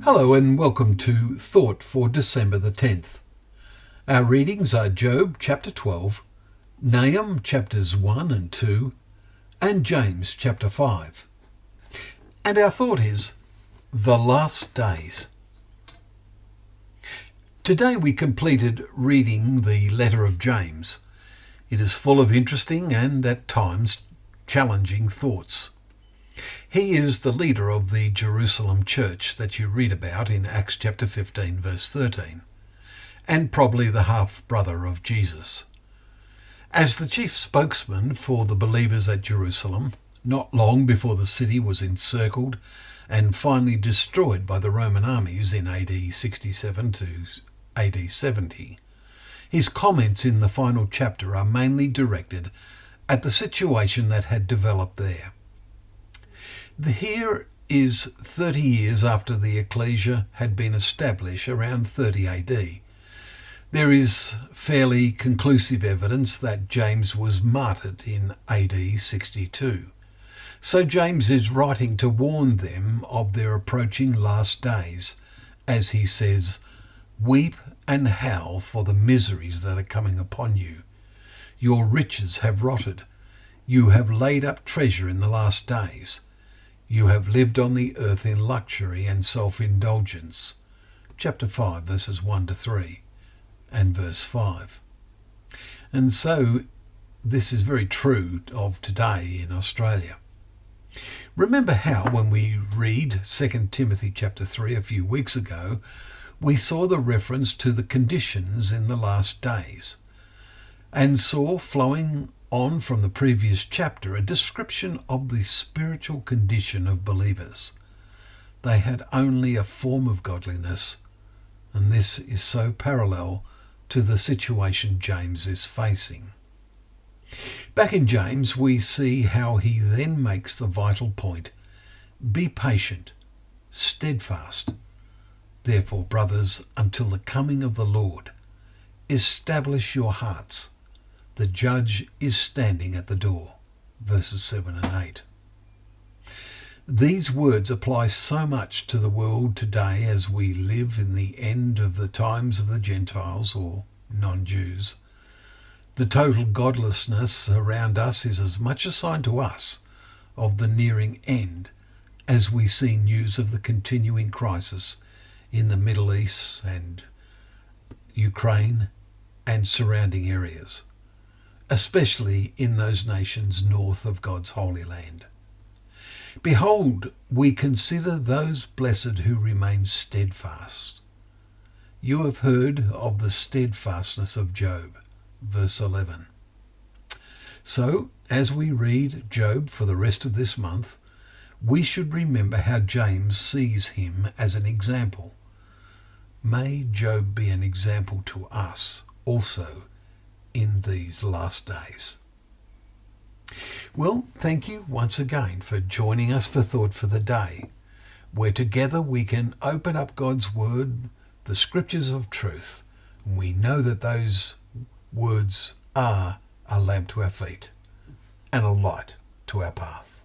Hello and welcome to Thought for December the 10th. Our readings are Job chapter 12, Nahum chapters 1 and 2, and James chapter 5. And our thought is, the last days. Today we completed reading the letter of James. It is full of interesting and at times challenging thoughts. He is the leader of the Jerusalem church that you read about in Acts chapter 15 verse 13, and probably the half-brother of Jesus. As the chief spokesman for the believers at Jerusalem, not long before the city was encircled and finally destroyed by the Roman armies in AD 67 to AD 70, his comments in the final chapter are mainly directed at the situation that had developed there. Here is 30 years after the ecclesia had been established around 30 AD. There is fairly conclusive evidence that James was martyred in AD 62. So James is writing to warn them of their approaching last days, as he says, "Weep and howl for the miseries that are coming upon you. Your riches have rotted. You have laid up treasure in the last days. You have lived on the earth in luxury and self-indulgence." Chapter 5, verses 1 to 3 and verse 5. And so this is very true of today in Australia. Remember how when we read 2 Timothy chapter 3 a few weeks ago, we saw the reference to the conditions in the last days, and saw flowing on from the previous chapter a description of the spiritual condition of believers. They had only a form of godliness, and this is so parallel to the situation James is facing. Back in James, we see how he then makes the vital point: be patient, steadfast. Therefore, brothers, until the coming of the Lord, establish your hearts. The judge is standing at the door. Verses 7 and 8. These words apply so much to the world today as we live in the end of the times of the Gentiles or non-Jews. The total godlessness around us is as much a sign to us of the nearing end as we see news of the continuing crisis in the Middle East and Ukraine and surrounding areas, especially in those nations north of God's Holy Land. Behold, we consider those blessed who remain steadfast. You have heard of the steadfastness of Job, verse 11. So, as we read Job for the rest of this month, we should remember how James sees him as an example. May Job be an example to us also in these last days. Well, thank you once again for joining us for Thought for the Day, where together we can open up God's Word, the Scriptures of truth. We know that those words are a lamp to our feet and a light to our path.